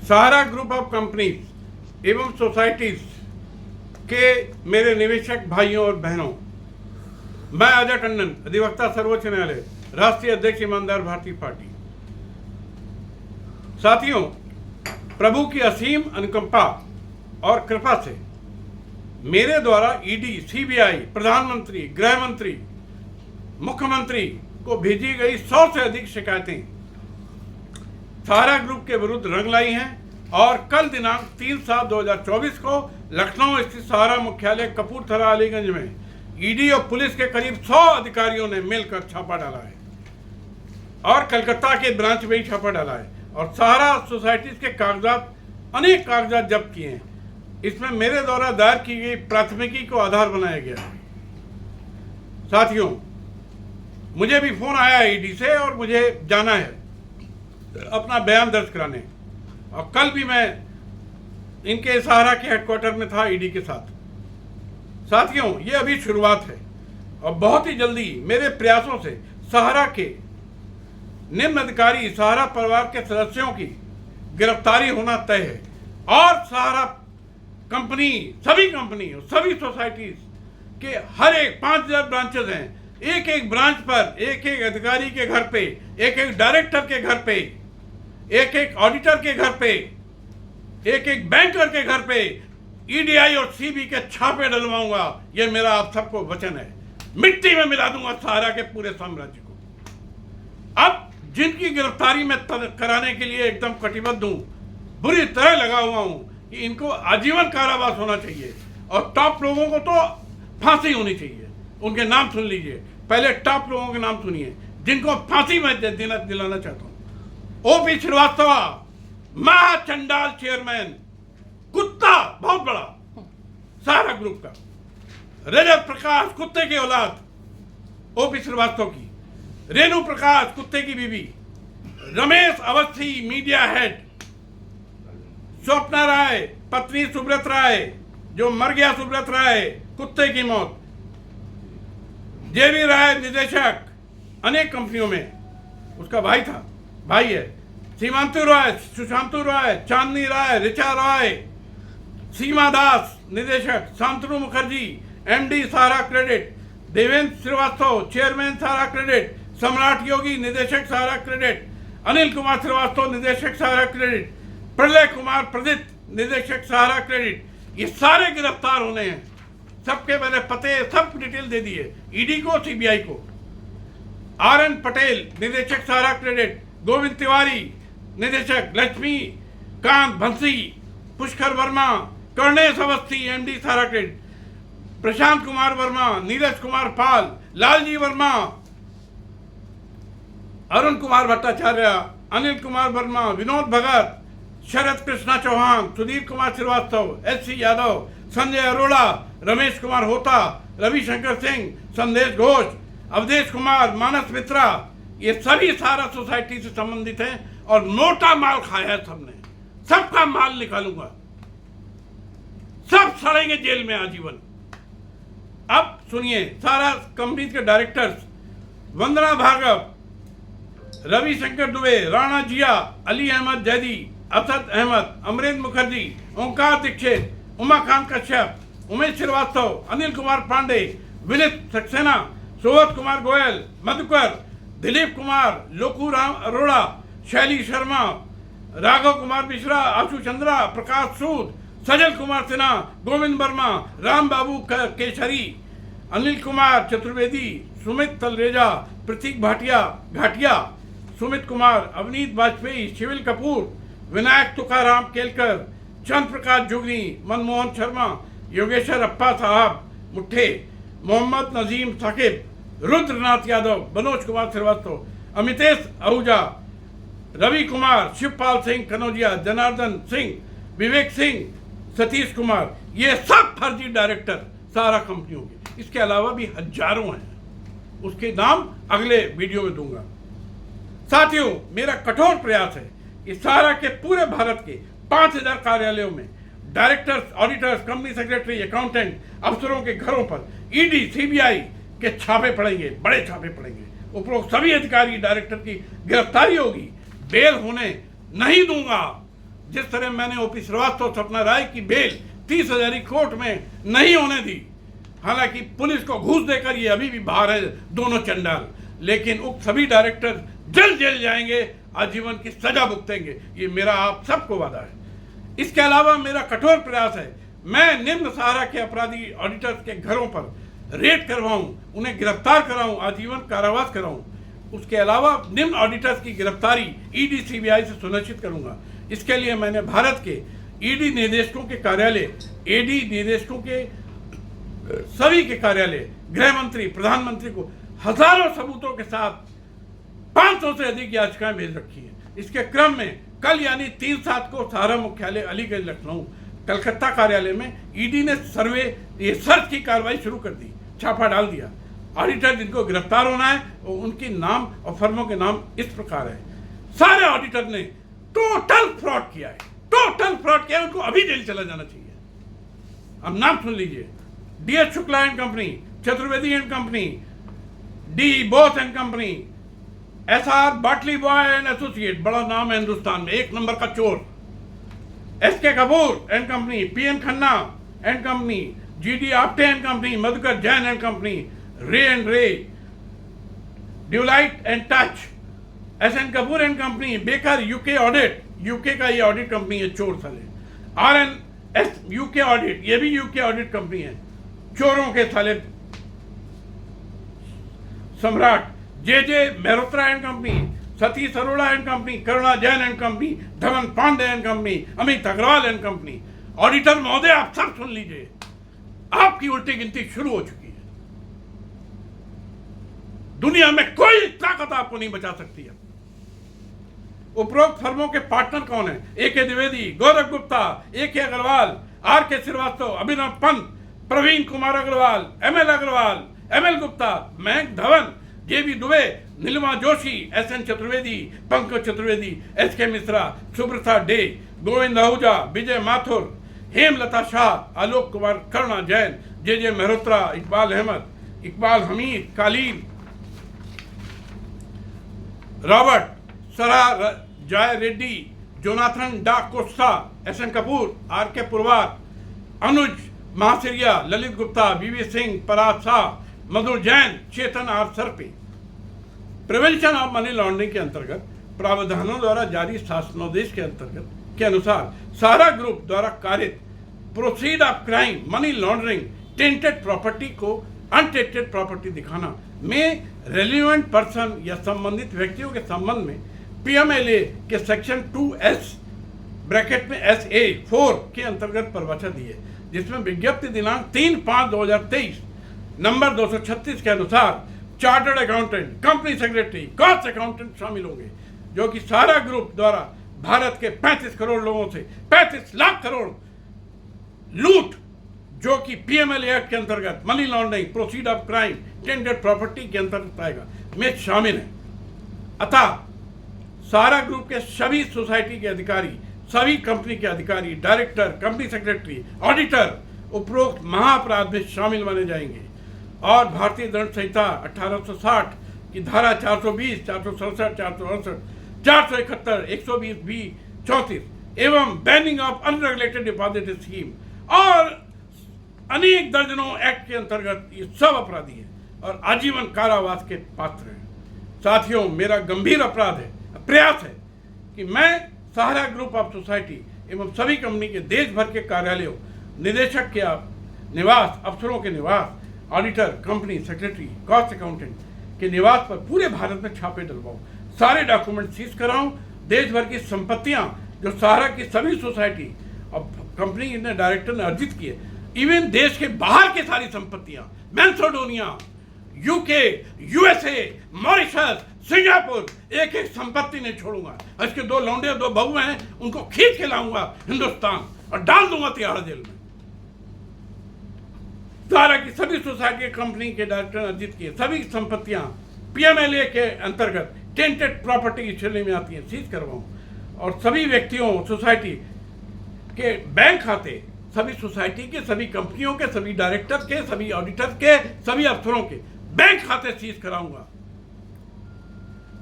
Sahara group of companies एवं societies के मेरे निवेशक भाइयों और बहनों, मैं अजय टंडन, अधिवक्ता सर्वोच्च न्यायालय, राष्ट्रीय अध्यक्ष ईमानदार भारतीय पार्टी। साथियों, प्रभु की असीम अनुकंपा और कृपा से मेरे द्वारा ईडी, सीबीआई, प्रधानमंत्री, गृह मंत्री, मुख्यमंत्री को भेजी गई 100 से अधिक शिकायतें सहारा ग्रुप के विरुद्ध रंग लाई हैं और कल दिनांक 3/7/2024 को लखनऊ स्थित सहारा मुख्यालय कपूरथला अलीगंज में ईडी और पुलिस के करीब 100 अधिकारियों ने मिलकर छापा डाला है और कलकत्ता के ब्रांच में ही छापा डाला है और सहारा सोसाइटीज के कागजात, अनेक कागजात जब्त किए हैं। इसमें मेरे द्वारा दायर की गई प्राथमिकी को आधार बनाया गया है। साथियों, मुझे भी फोन आया ईडी से और मुझे जाना है अपना बयान दर्ज कराने, और कल भी मैं इनके सहारा के हेडक्वार्टर में था ईडी के साथ। साथियों, ये अभी शुरुआत है और बहुत ही जल्दी मेरे प्रयासों से सहारा के निम्न अधिकारी, सहारा परिवार के सदस्यों की गिरफ्तारी होना तय है और सहारा कंपनी, सभी सोसाइटीज के हर एक 5000 ब्रांचेस हैं, एक एक ब्रांच पर एक एक अधिकारी के घर पे, एक एक डायरेक्टर के घर पे, एक एक ऑडिटर के घर पे, एक एक बैंकर के घर पे ईडीआई और सीबी के छापे डलवाऊंगा। यह मेरा आप सबको वचन है। मिट्टी में मिला दूंगा सहारा के पूरे साम्राज्य को। अब जिनकी गिरफ्तारी में कराने के लिए एकदम कटिबद्ध हूं, बुरी तरह लगा हुआ हूं कि इनको आजीवन कारावास होना चाहिए और टॉप लोगों को तो फांसी होनी चाहिए। उनके नाम सुन लीजिए, पहले टॉप लोगों के नाम सुनिए जिनको फांसी में दिलाना चाहता हूं। ओपी श्रीवास्तव, महाचंडाल चेयरमैन, कुत्ता बहुत बड़ा सहारा ग्रुप का। रजत प्रकाश, कुत्ते की औलाद ओपी श्रीवास्तव की। रेणु प्रकाश, कुत्ते की बीवी। Ramesh Awasthi, media head. स्वप्ना राय, पत्नी सुब्रत राय, जो मर गया सुब्रत राय, कुत्ते की मौत। जेवी राय, निदेशक, अनेक कंपनियों में उसका भाई है। सीमांतु राय, सुशांतु राय, चांदनी राय, ऋचा राय, सीमा दास, निदेशक। शांतनु मुखर्जी, एमडी सहारा क्रेडिट। देवेंद्र श्रीवास्तव, चेयरमैन सहारा क्रेडिट। सम्राट योगी, निदेशक सहारा क्रेडिट। अनिल कुमार श्रीवास्तव, निदेशक सहारा क्रेडिट। प्रलय कुमार प्रदित, निदेशक सहारा क्रेडिट। ये सारे गिरफ्तार होने हैं। सबके मैंने पते, सब डिटेल दे दिए ईडी को, सीबीआई को। आरएन पटेल, निदेशक सहारा क्रेडिट। गोविंद तिवारी, निदेशक। लक्ष्मी कांत भंसी, पुष्कर वर्मा, कर्णेश अवस्थी, एमडी सहारा क्रेडिट। प्रशांत कुमार वर्मा, नीरज कुमार पाल, लालजी वर्मा, अरुण कुमार भट्टाचार्य, अनिल कुमार वर्मा, विनोद भगत, शरद कृष्णा चौहान, सुधीर कुमार श्रीवास्तव, एससी यादव, संजय अरोड़ा, रमेश कुमार होता, रविशंकर सिंह, संदेश घोष, अवधेश कुमार, मानस मित्रा। ये सभी सहारा सोसाइटी से संबंधित हैं और मोटा माल खाया है सबने। सबका माल निकालूंगा, सब सड़ेंगे जेल में आजीवन। अब सुनिए, सहारा कंपनी के डायरेक्टर्स वंदना भार्गव, रविशंकर दुबे, राणा जिया, अली अहमद जैदी, असद अहमद, अमरेंद्र मुखर्जी, ओंकार दीक्षित, उमाकांत कश्यप, उमेश श्रीवास्तव, अनिल कुमार पांडे, विनीत सक्सेना, सोवत कुमार गोयल, मधुकर, दिलीप कुमार, लोकू राम अरोड़ा, शैली शर्मा, राघव कुमार मिश्रा, आशु चंद्रा, प्रकाश सूद, सजल कुमार सिन्हा, गोविंद वर्मा, राम बाबू केसरी, अनिल कुमार चतुर्वेदी, सुमित तलरेजा, प्रतीक घाटिया, सुमित कुमार, अवनीत वाजपेयी, शिविल कपूर, विनायक तुकाराम केलकर, चंद्र प्रकाश जुगनी, मनमोहन शर्मा, योगेश्वर अप्पा साहब मुठ्ठे, मोहम्मद नजीम साकिब, रुद्रनाथ यादव, मनोज कुमार श्रीवास्तव, अमितेश आहूजा, रवि कुमार, शिवपाल सिंह कनौजिया, जनार्दन सिंह, विवेक सिंह, सतीश कुमार। ये सब फर्जी डायरेक्टर सहारा कंपनियों के। इसके अलावा भी हजारों हैं, उसके नाम अगले वीडियो में दूंगा। साथियों, मेरा कठोर प्रयास है कि सहारा के पूरे भारत के 5000 कार्यालयों में directors, auditors, company secretary, accountant, अफसरों के घरों पर ईडी, सीबीआई के छापे पड़ेंगे, बड़े छापे पड़ेंगे। उपरोक्त सभी अधिकारी, डायरेक्टर की गिरफ्तारी होगी। बेल होने नहीं दूंगा। जिस तरह मैंने ओपी श्रीवास्तव सपना राय की बेल 30,000 कोर्ट में नहीं होने दी, हालांकि पुलिस को घूस देकर ये अभी भी बाहर है दोनों चंडाल, लेकिन उक्त सभी डायरेक्टर जल्द जेल जाएंगे, आजीवन की सजा भुगतेंगे, ये मेरा आप सबको वादा है। इसके अलावा मेरा कठोर प्रयास है, मैं निम्न सहारा के अपराधी ऑडिटर्स के घरों पर रेड करवाऊं, उन्हें गिरफ्तार कराऊं, आजीवन कारावास कराऊं। उसके अलावा निम्न ऑडिटर्स की गिरफ्तारी ईडी सीबीआई से सुनिश्चित करूंगा। इसके लिए मैंने भारत के ईडी निदेशकों के कार्यालय, एडी निदेशकों के सभी के कार्यालय, गृह मंत्री, प्रधानमंत्री को हजारों सबूतों के साथ 500 से अधिक याचिकाएं भेज रखी है। इसके क्रम में कल यानी 3/7 को सहारा मुख्यालय अलीगंज लखनऊ कलकत्ता कार्यालय में ईडी ने सर्च की कार्रवाई शुरू कर दी, छापा डाल दिया। ऑडिटर जिनको गिरफ्तार होना है उनके नाम और फर्मों के नाम इस प्रकार है। सारे ऑडिटर ने टोटल फ्रॉड किया है, टोटल फ्रॉड किया है, उनको अभी जेल चला जाना चाहिए। अब नाम सुन लीजिए, DS Shukla and company, Chaturvedi and company, D Bose and company, SR बाटली बॉय एंड एसोसिएट, बड़ा नाम है हिंदुस्तान में, 1 नंबर का चोर, SK Kapoor and company, PN Khanna and company, GD Apte and company, Madhukar Jain and company, Ray and Ray, Deloitte and Touche, SN Kapoor and company, Baker UK audit, UK का ये audit company है, चोर साले, RNS UK ऑडिट, ये भी UK ऑडिट कंपनी है, चोरों के साले सम्राट, JJ Mehrotra and company, Satish Arora and company, Karuna Jain and company, Dhawan Pande and company, Amit Agarwal and company. Auditor महोदय, आप सब सुन लीजिए, आपकी उल्टी गिनती शुरू हो चुकी है। दुनिया में कोई ताकत आपको नहीं बचा सकती है। उपरोक्त फर्मों के पार्टनर कौन है? AK Dwivedi, Gaurav Gupta, AK Agarwal, RK Srivastava, Abhinav Pant, Praveen Kumar Agarwal, ML Agarwal, ML Gupta, Mayank Dhawan, JB Dubey, Neelima Joshi, SN Chaturvedi, Pankaj Chaturvedi, SK Mishra, Subrata De, Govind Ahuja, Vijay Mathur, Hemlata Shah, Alok Kumar, Karuna Jain, JJ Mehrotra, Iqbal Ahmed, Iqbal Hameed, Colin, Robert, Sara Jai Reddy, Jonathan da Costa, SN Kapoor, RK Purwar, Anuj Mahasiria, Lalit Gupta, VV Singh, Parag Shah, Madhur Jain, Chetan R Sarpe. Prevention of money laundering के अंतर्गत प्रावधानों द्वारा जारी शासनादेश के अंतर्गत के अनुसार सहारा ग्रुप द्वारा कारित proceed of crime money laundering tainted property को अनटेंटेड प्रॉपर्टी दिखाना में रेलिवेंट पर्सन या संबंधित व्यक्तियों के संबंध में PMLA के सेक्शन 2S ब्रैकेट में SA 4 के अंतर्गत परिभाषा दी है, जिसमें विज्ञप्ति दिनांक 3/5/2023 नंबर 236 के अनुसार chartered accountant, company secretary, cost accountant शामिल होंगे, जो कि सहारा ग्रुप द्वारा भारत के 35 करोड़ लोगों से 35 लाख करोड़ लूट, जो कि PMLA एक्ट के अंतर्गत money laundering, proceed of crime, tainted property के अंतर्गत आएगा, में शामिल है। अतः सहारा ग्रुप के सभी सोसाइटी के अधिकारी, सभी कंपनी के अधिकारी, डायरेक्टर, कंपनी सेक्रेटरी, ऑडिटर उपरोक्त महाअपराध में शामिल माने जाएंगे और भारतीय दंड संहिता 1860 की धारा 420, 467, 468, 471, 120B, 34 एवं banning of unregulated deposit scheme और अनेक दर्जनों एक्ट के अंतर्गत ये सब अपराधी हैं और आजीवन कारावास के पात्र हैं। साथियों, मेरा गंभीर प्रयास है कि मैं सहारा ग्रुप ऑफ सोसाइटी एवं सभी कंपनी के देश भर के कार्यालयों, निदेशक के निवास, अफसरों के निवास, auditor, company secretary, cost accountant के निवास पर पूरे भारत में छापे डलवाऊं, सारे डॉक्यूमेंट सीज कराऊं, देश भर की संपत्तियां जो सहारा की सभी सोसाइटी और कंपनी ने डायरेक्टर ने अर्जित की है, इवन देश के बाहर की सारी संपत्तियां, Macedonia, UK, USA, Mauritius, Singapore, एक एक संपत्ति नहीं छोड़ूंगा। इसके 2 लौंडे 2 बहू हैं, उनको खींच के लाऊंगा हिंदुस्तान और डाल दूंगा तिहाड़ जेल में। सहारा की सभी सोसाइटी कंपनी के डायरेक्टर अर्जित किए सभी संपत्तियां PMLA के अंतर्गत टेंटेड प्रॉपर्टी की श्रेणी में आती हैं, सीज करवाऊं और सभी व्यक्तियों, सोसाइटी के बैंक खाते, सभी सोसाइटी के, सभी कंपनियों के, सभी डायरेक्टर के, सभी ऑडिटर के, सभी अफसरों के बैंक खाते सीज कराऊंगा।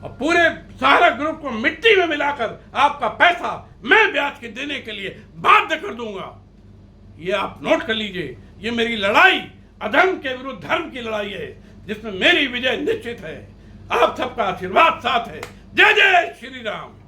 और पूरे सहारा ग्रुप को मिट्टी में मिलाकर आपका पैसा मैं ब्याज के देने के लिए बाध्य कर दूंगा। ये आप नोट कर लीजिए। ये मेरी लड़ाई अधर्म के विरुद्ध धर्म की लड़ाई है, जिसमें मेरी विजय निश्चित है। आप सबका आशीर्वाद साथ है। जय जय श्री राम।